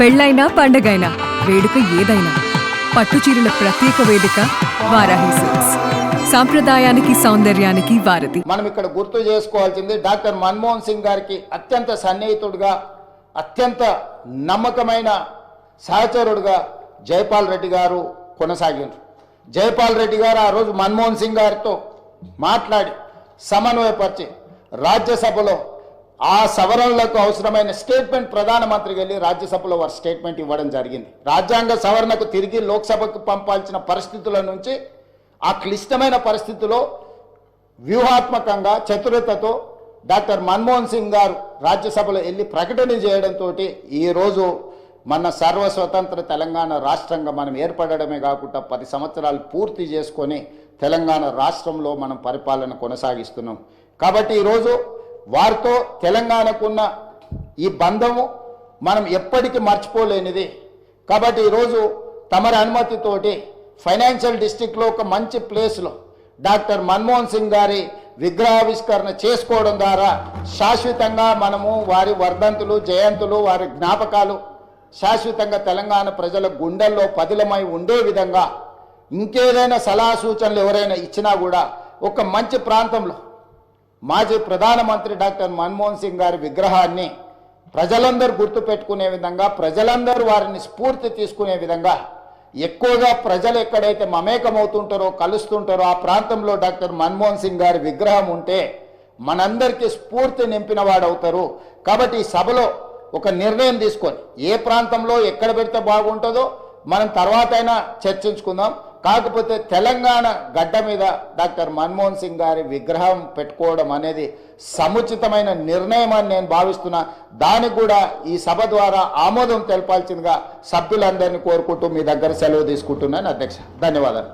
పెళ్ళైనా పండగైనా వేడుక ఏదైనా పట్టుచీరల ప్రత్యేక వేదిక వారాహి సిల్క్స్. సాంప్రదాయానికి సౌందర్యానికి వారధి. మనం ఇక్కడ గుర్తు చేసుకోవాల్సింది డాక్టర్ మన్మోహన్ సింగ్ గారికి అత్యంత సన్నిహితుడుగా, అత్యంత నమ్మకమైన సహచరుడుగా జైపాల్ రెడ్డి గారు కొనసాగారు. జైపాల్ రెడ్డి గారు ఆ రోజు మన్మోహన్ సింగ్ గారితో మాట్లాడి సమన్వయపరిచి రాజ్యసభలో ఆ సవరణలకు అవసరమైన స్టేట్మెంట్ ప్రధానమంత్రికి వెళ్ళి రాజ్యసభలో వారు స్టేట్మెంట్ ఇవ్వడం జరిగింది. రాజ్యాంగ సవరణకు తిరిగి లోక్సభకు పంపాల్సిన పరిస్థితుల నుంచి ఆ క్లిష్టమైన పరిస్థితిలో వ్యూహాత్మకంగా చతురతతో డాక్టర్ మన్మోహన్ సింగ్ గారు రాజ్యసభలో వెళ్ళి ప్రకటన చేయడంతో ఈరోజు మన సర్వస్వతంత్ర తెలంగాణ రాష్ట్రంగా మనం ఏర్పడడమే కాకుండా 10 సంవత్సరాలు పూర్తి చేసుకొని తెలంగాణ రాష్ట్రంలో మనం పరిపాలన కొనసాగిస్తున్నాం. కాబట్టి ఈరోజు వారితో తెలంగాణకున్న ఈ బంధము మనం ఎప్పటికీ మర్చిపోలేనిది. కాబట్టి ఈరోజు తమరి అనుమతితోటి ఫైనాన్షియల్ డిస్ట్రిక్ట్లో ఒక మంచి ప్లేస్లో డాక్టర్ మన్మోహన్ సింగ్ గారి విగ్రహావిష్కరణ చేసుకోవడం ద్వారా శాశ్వతంగా మనము వారి వర్ధంతులు, జయంతులు, వారి జ్ఞాపకాలు శాశ్వతంగా తెలంగాణ ప్రజల గుండెల్లో పదిలమై ఉండే విధంగా ఇంకేదైనా సలహా సూచనలు ఎవరైనా ఇచ్చినా కూడా ఒక మంచి ప్రాంతంలో మాజీ ప్రధానమంత్రి డాక్టర్ మన్మోహన్ సింగ్ గారి విగ్రహాన్ని ప్రజలందరూ గుర్తుపెట్టుకునే విధంగా, ప్రజలందరూ వారిని స్ఫూర్తి తీసుకునే విధంగా, ఎక్కువగా ప్రజలు ఎక్కడైతే మమేకమవుతుంటారో, కలుస్తుంటారో ఆ ప్రాంతంలో డాక్టర్ మన్మోహన్ సింగ్ గారి విగ్రహం ఉంటే మనందరికీ స్ఫూర్తి నింపిన వాడవుతారు. కాబట్టి ఈ సభలో ఒక నిర్ణయం తీసుకొని ఏ ప్రాంతంలో ఎక్కడ పెడితే బాగుంటుందో మనం తర్వాత అయినా చర్చించుకుందాం. కాకపోతే తెలంగాణ గడ్డ మీద డాక్టర్ మన్మోహన్ సింగ్ గారి విగ్రహం పెట్టుకోవడం అనేది సముచితమైన నిర్ణయం అని నేను భావిస్తున్నా. దానికి కూడా ఈ సభ ద్వారా ఆమోదం తెలపాల్సిందిగా సభ్యులందరినీ కోరుకుంటూ మీ దగ్గర సెలవు తీసుకుంటున్నాను అధ్యక్ష. ధన్యవాదాలు.